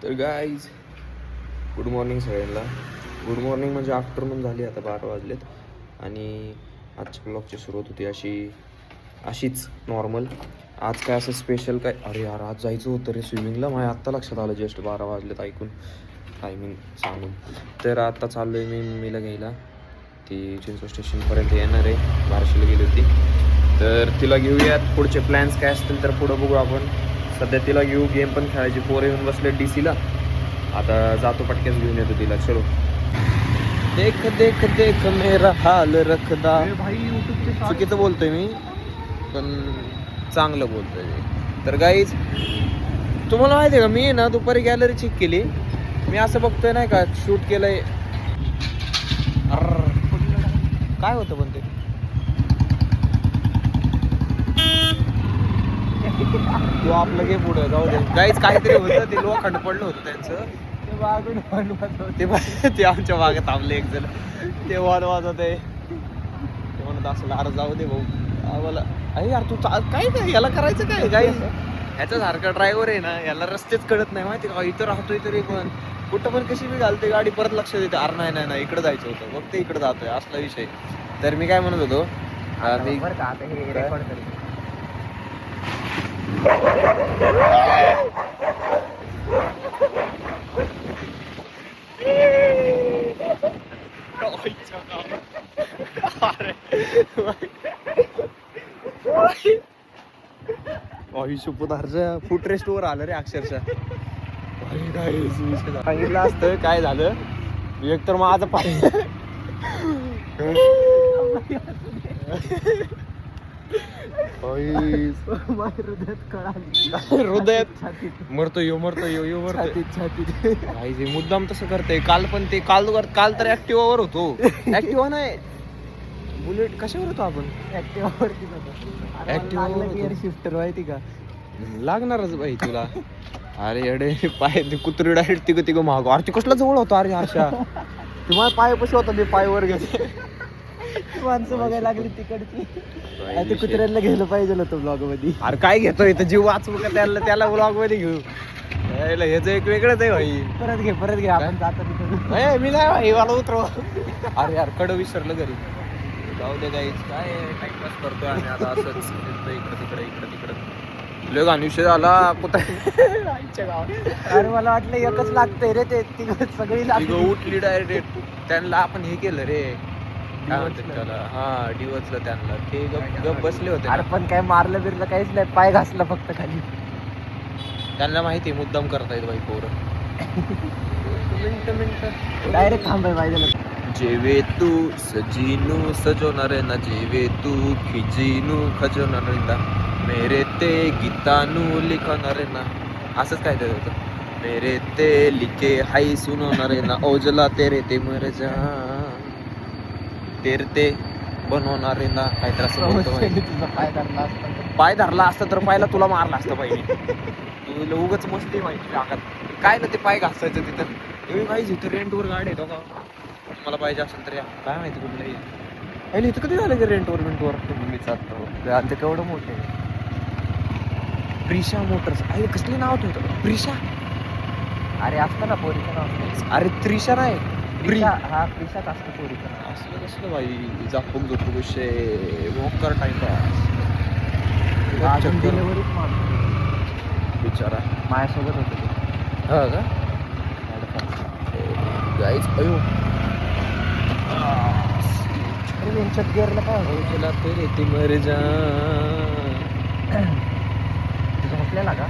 तर guys good morning सगळ्यांना. Good morning म्हणजे आफ्टरनून झाली, आता 12 वाजलेत आणि आजच्या ब्लॉगची सुरुवात होती अशीच नॉर्मल. आज काय असं स्पेशल काय, अरे यार आज जायचं होतं रे स्विमिंगला, माझ्या आत्ता लक्षात आलं जस्ट 12 वाजलेत ऐकून टायमिंग सांगून. तर आत्ता चाललो आहे मी मम्मीला घ्यायला, ती चिंचवड स्टेशनपर्यंत येणार आहे, बार्शीला गेली होती. तर तिला घेऊयात, पुढचे प्लॅन्स काय असतील तर पुढं बघू आपण. सध्या तिला घेऊ, गेम पण खेळायची, पोरं येऊन बसले DC ला. आता जातो पटक्याच घेऊन येतो तिला. चलो. देख देख देख मेरा हाल रखदा. चुकीचं बोलतोय मी पण चांगलं बोलतोय मी. तर गाईज तुम्हाला माहिती आहे का, मी ना दुपारी गॅलरी चेक केली, मी असं बघतोय नाही का शूट केलंय. काय होतं पण ते तो आपलं गे पुढं जाऊ दे. गाईज काहीतरी होतं, ते लोखंड पडलं होतं त्यांचं, ते आमच्या मागे थांबले एक जण, ते वाद वाजत आहे. ते म्हणत असं अरे जाऊ दे भाऊ आम्हाला. अरे यार तू काय नाही याला करायचं काय गाई, ह्याच्यासारखा ड्रायव्हर आहे ना, याला रस्तेच कळत नाही माहिती का. इथं राहतोय तरी पण कुठं पण कशी मी घालते गाडी, परत लक्ष देते अरे नाही नाही इकडं जायचं होतं, मग ते इकडं जातोय असला विषय. तर मी काय म्हणत होतो, मी सुपुधारच्या फुट रेस्ट वर आलं रे अक्षरशः. सांगितलं असतं काय झालं, एकतर माझं पाय हृदयात मरतो यो मुद्दाम तसं करते. काल तर ऍक्टिवावर होतो. ऍक्टिवा नाही बुलेट, कशावर होतो आपण? ऍक्टिवा शिफ्टर माहिती का, लागणारच बाई तुला. अरे अडे पाय कुत्री डायरेक्ट तिघ मागो. अरे कसला जवळ होता अरे आशा, तुम्हाला पाय कशी होता, मी पायवर गेले. माणसं बघायला लागली तिकडची, ते कुत्र्यांना घ्यायला पाहिजे होतं ब्लॉग मध्ये. अरे काय घेतोय इथं, जीव वाचवू का त्याला ब्लॉग मध्ये घेऊ? ह्याचं एक वेगळंच आहे भाई. परत घे आपण जातो तिथं. मी नाही भाई, मला उतरव. अरे यार कडं विसरलं घरी. जाऊ दे गाईच, काय टाइमपास करतोय आणि आता असंच इकडं तिकडं लय विषय झाला आईच्या गावात. अरे मला वाटलं एकच लागतंय रे, ते सगळी उठली डायरेक्ट. त्यांना आपण हे केलं रे, काय म्हणतात त्याला, हा डिवचलं त्यांना. ते गप बसले होते. अरे पण काय मारलं बिरलं काहीच नाही, पाय घासला फक्त खाली. त्यांना माहिती मुद्दाम करतायत बाई पोरं. मिनिट डायरेक्ट थांबाय पाहिजे. जेवे तू सजीनू सजवणार ना, जेवे तू खिजीनू खजवणार ना, मेरे ते गीतानू लिखवणार ना, असंच काय ते होतं. मेरे ते लिखे हाय सुनवणार ना, ओजला तेरे ते मर जा तेरे ते बनवणार ना, काहीतरी असं बोलतो. पाय धरला असता तर पायला तुला मारला असतं पाहिजे. तुला उगाच मस्ती माहिती टाकत काय ना, ते पाय घासायचं तिथं. एवढी पाहिजे इथं रेंटवर गाडी आहे का, मला पाहिजे असेल तर या. काय माहिती कुठलंही इथं कधी झालं की रेंटवर मी चालतो. ते केवढं मोठं आहे. प्रिशा मोटर्स. अरे कसले नाव ठेवतं प्रिशा? अरे असतं ना पोरीचं नाव. अरे त्रिशा नाही, हा प्रिशाच असतं पोरीचं नाव. असलं कसलं बाई, जापूक विषय मोकर टाइमपास. डिलेव्हरीच मारतो बिचारा, माझ्यासोबत होतं ते. हा का गाईच. अयो वेंचत गिअरला काय तुला तेरे ते मर जा. झोपलेला का?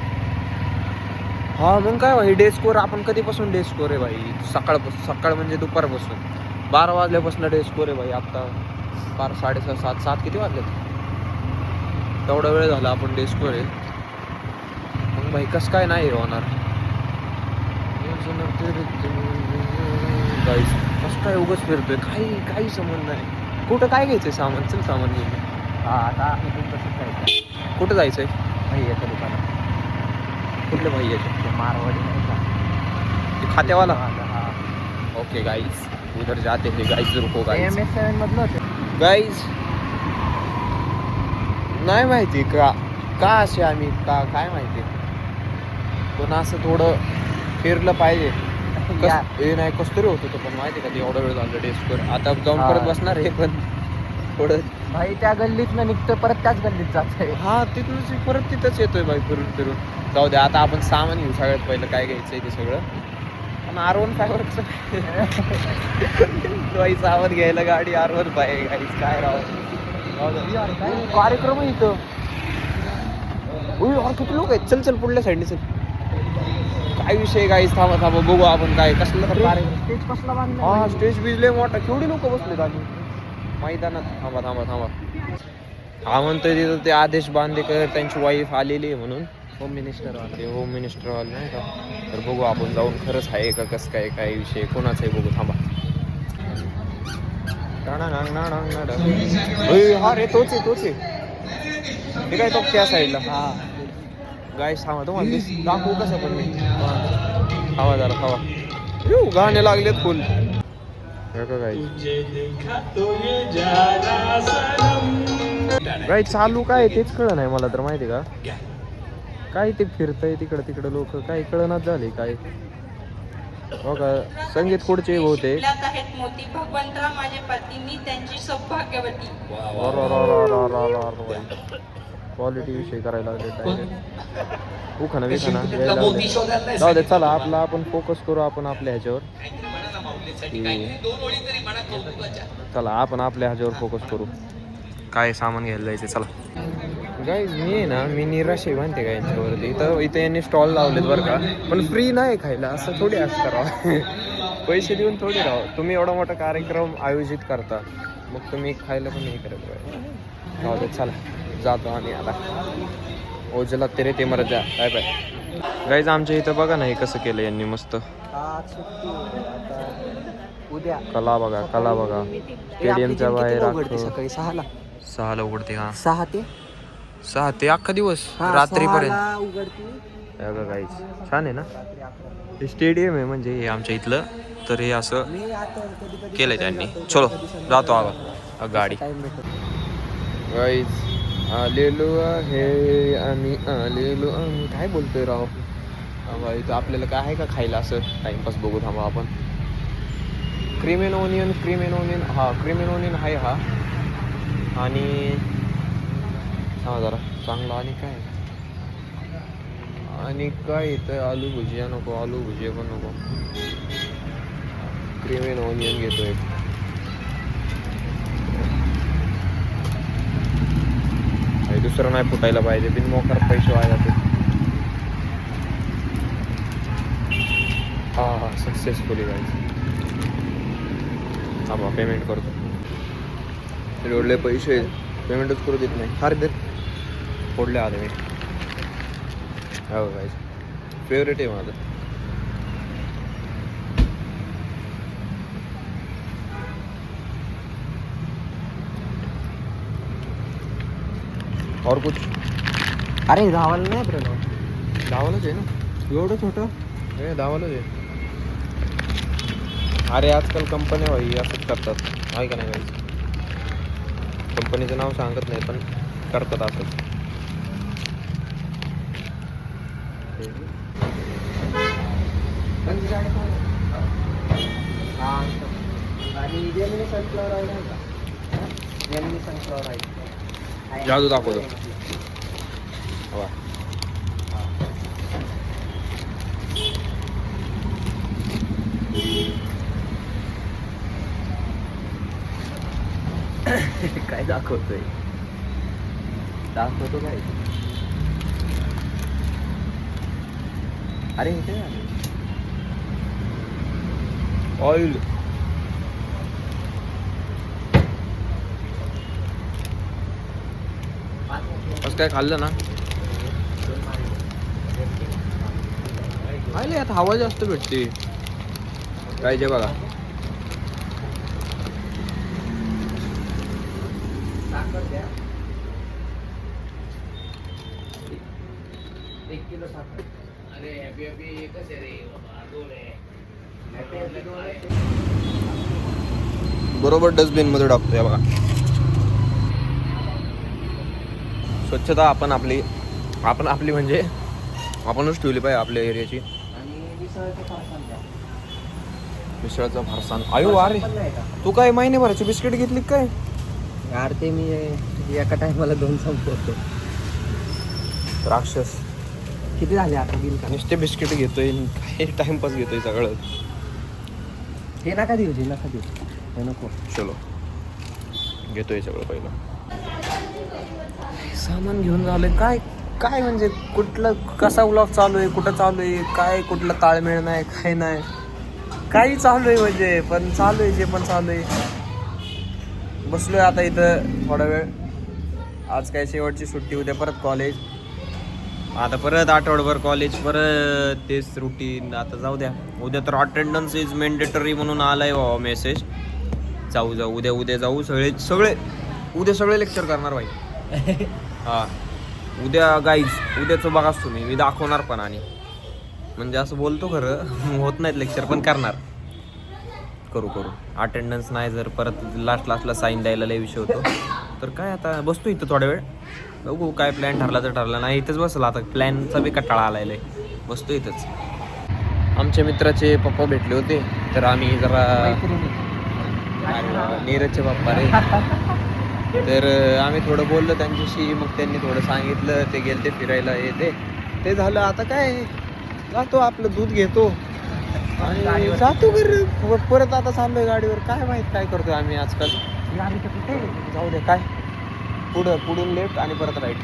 हा मग काय भाई, डे स्कोर आपण कधीपासून डे स्कोर आहे भाई, सकाळ म्हणजे दुपारपासून 12 वाजल्यापासून डे स्कोर आहे भाई. आत्ता 6:30 7 किती वाजलेत, तेवढा वेळ झाला आपण डे स्कोर आहे. मग भाई कसं काय नाही होणार गाईस, कसं काय उगाच फिरतोय, काही संबंध नाही. कुठं काय घ्यायचंय सामान, चल सामान घेऊन. हा आता इथून तसंच जायचं. कुठं जायचंय? भैयाच्या दुकानात. कुठलं भैयाच्या? मारवाडी नाही का, ते खात्यावाला. हा. ओके गाईज, उधर जाते हैं गाईज, रुको गाईज. MS7 मधलं होतं गाईज नाही माहिती का असे आम्ही काय माहिती, पण असं थोडं फिरलं पाहिजे. या. हे नाही कसं तरी होत होतं पण माहिती का ते एवढा वेळ झाला डेस्कवर. आता जाऊन हा. परत बसणार आहे पण थोडं भाई त्या गल्लीत ना निघतं परत त्याच गल्लीत जात आहे. हा तिथूनच परत तिथंच येतोय बाई फिरून फिरून. जाऊ दे आता आपण सामान घेऊ सगळ्यात पहिलं काय घ्यायचंय ते सगळं. पण R15 बाई सामान घ्यायला गाडी R15 काय राव. कार्यक्रम आहे इथं. यार किती लोक आहेत. चल चल पुढल्या साईडने चल. काय विषय गाईस थांबा थांबा बघू आपण काय कसलं तर कार्यक्रम. स्टेज कसला बांधला हा स्टेज बिजले मोठा केवढी लोक बसलेत आणि मैदानात. थांबा थांबा थांबा. हा म्हणतोय तिथं ते आदेश बांदेकर त्यांची वाईफ आलेली आहे म्हणून. होम मिनिस्टर वाला. ते होम मिनिस्टर वाले नाही का. तर बघू आपण जाऊन खरंच आहे का कसं काय काय विषय कोणाचं आहे बघू थांबा. हा रे तोच आहे ते काय तो त्या साईडला. हा गाईस थांबा तुम्हाला दाखवू कसं पण मी. थांबा जरा थांबा. गाणे लागलेत फुल. गाई चालू काय तेच कळ नाही मला तर माहिती का. काय ते फिरतंय तिकडं लोक काय कळनाच झाले काय. हो का संगीत खुर्ची बहुतेक. आहेत मोती भगवंतराव माझे पती मी त्यांची सौभाग्यवती. क्वालिटी विषय करायला लागले. उखाना बिखाना जाऊ दे चला आपला आपण फोकस करू आपण आपल्या ह्याच्यावर. चला आपण आपल्या ह्याच्यावर फोकस करू. काय सामान घ्यायला जायचं चला. गाईज मी आहे ना मी निराश आहे माहिती का यांच्यावरती. इथं यांनी स्टॉल लावलेत बरं का. पण फ्री नाही खायला असं थोडी असतं राव. पैसे देऊन थोडी राव. तुम्ही एवढा मोठा कार्यक्रम आयोजित करता मग तुम्ही खायला पण नाही करत पाहिजे. जाऊ दे चला जातो आम्ही आता. ओझला तेरे ते मरत जा. Bye bye. गाईज आमच्या इथं बघा ना हे कसं केलं यांनी मस्त. आज सुट्टी आता उद्या कला बघा स्टेडियमच्या बाहेर उघडते सकाळी 6ला. 6ला उघडते. हा 6 ते 6 ते अख्खा दिवस रात्रीपर्यंत. 6ला उघडते. गाईज छान आहे ना. हे स्टेडियम आहे म्हणजे हे आमच्या इथलं. तर हे असं मी आता कधी केलंय त्यांनी. चलो जातो आवा गाडी. टाइम भेटत. गाईज आलेलो आहे आम्ही काय बोलतोय राव. इथं आपल्याला काय आहे का खायला असं टाइमपास बघू थांबा आपण. क्रीम एन ओनियन हा क्रीम एन ओनियन आहे हा. आणि हा जरा चांगला. आणि काय इथं आलू भुजिया नको. आलू भुजिया पण नको. क्रीम एन ओनियन घेतोय. दुसरं नाही फुटायला पाहिजे. बिन मोकार पैसे वाया जाते. हा सक्सेसफुली जायचं. हा पेमेंट करतो. जोडले पैसे पेमेंटच करू देत नाही. फार देत फोडले आले मी. हो जायचं फेवरेट आहे माझं. और कुछ. अरे धावायला नाही ब्रो. धावालंच आहे ना एवढं छोटं. हे धावालंच आहे. अरे आजकाल कंपन्या भाई असंच करतात आहे का नाही गाईज. कंपनीचं नाव सांगत नाही पण करतात असंच. आणि जेमिनी सनफ्लॉवर ऑइल आहे का. जेमिनी सनफ्लॉवर ऑइल जादू दाखवतो. हवा काय दाखवतोय. दाखवतो काय. अरे इथे ऑइल. असं काय खाल्लं ना खायला यात हवा जास्त भेटते. काय जे बघा साखर द्या. 1 किलो साखर. अरे हॅपी कसं रे बाबा. 2 आहे. बरोबर डस्टबिन मध्ये टाकतोय बघा. स्वच्छता आपण आपली म्हणजे आपणच ठेवली पाहिजे आपल्या एरियाची. आणि मिसळचा फरसाण आयो अरे तू काय महिन्याभराची बिस्किट घेतली का काय? यार ते मी एका टायमाला 2 संपवतो. राक्षस किती झाले आता बिल का? नुसते बिस्किट घेतोय काही टाइमपास घेतोय सगळं. हे नका देऊ हे नको. चलो घेतोय सगळं पहिलं. सामान घेऊन झालंय काय काय म्हणजे कुठलं कसा व्लॉग चालू आहे, कुठं चालू आहे, काय कुठलं ताळमेळ नाही, काय नाही, काही चालू आहे म्हणजे. पण चालू आहे जे पण चालू आहे. बसलोय आता इथं थोडा वेळ. आज काय शेवटची सुट्टी, उद्या परत कॉलेज. आता परत आठवडाभर कॉलेज, परत तेच रुटीन. आता जाऊ द्या, उद्या तर अटेंडन्स इज मॅन्डेटरी म्हणून आलाय बाबा मेसेज. जाऊ उद्या जाऊ सगळे उद्या सगळे लेक्चर करणार भाई. हां उद्या गाईज उद्याचं बघाच तुम्ही, मी दाखवणार पण. आणि म्हणजे असं बोलतो खरं होत नाहीत लेक्चर, पण करणार. करू अटेंडन्स नाही जर परत लास्टला साईन द्यायला लय विषय होतो. तर काय आता बसतो इथं थोड्या वेळ, बघू काय प्लॅन ठरला तर ठरला, नाही इथंच बसला. आता प्लॅनचा बी कटाळा आलाय लय, बसतो इथंच. आमच्या मित्राचे पप्पा भेटले होते तर आम्ही जरा नीरजचे पप्पा रे. तर आम्ही थोडं बोललो त्यांच्याशी, मग त्यांनी थोडं सांगितलं. ते गेले फिरायला ते झालं. आता काय जातो आपलं दूध घेतो आणि जातो घरी परत. आता चाललोय गाडीवर, काय माहित काय करतोय आम्ही आजकाल. जाऊ दे काय, पुढून लेफ्ट आणि परत राईट.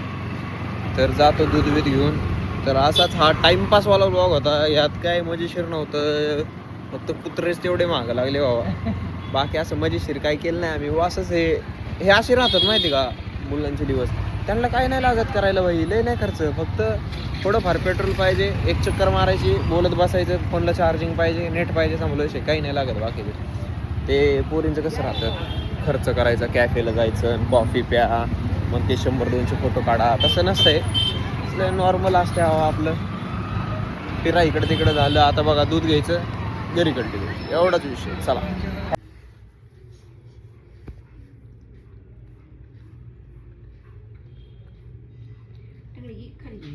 तर जातो दूध बीत घेऊन. तर असाच हा टाइमपासवाला व्लॉग होता, यात काय मजेशीर नव्हतं. फक्त कुत्रेच तेवढे मागं लागले बाबा, बाकी असं मजेशीर काय केलं नाही आम्ही. असंच हे असे राहतात माहिती का मुलांचे दिवस. त्यांना काय नाही लागत करायला भाई, लय नाही खर्च. फक्त थोडंफार पेट्रोल पाहिजे, एक चक्कर मारायची, बोलत बसायचं, फोनला चार्जिंग पाहिजे, नेट पाहिजे, सांभाळायचे, काही नाही लागत बाकी. ते पोरींचं कसं राहतं, खर्च करायचा, कॅफेला जायचं, कॉफी प्या, मग ते 100-200 फोटो काढा. तसं नसतंय, नॉर्मल असते आपलं फिरा इकडं तिकडं झालं. आता बघा दूध घ्यायचं, घरी कंटिन्यू, एवढाच विषय. चला खाली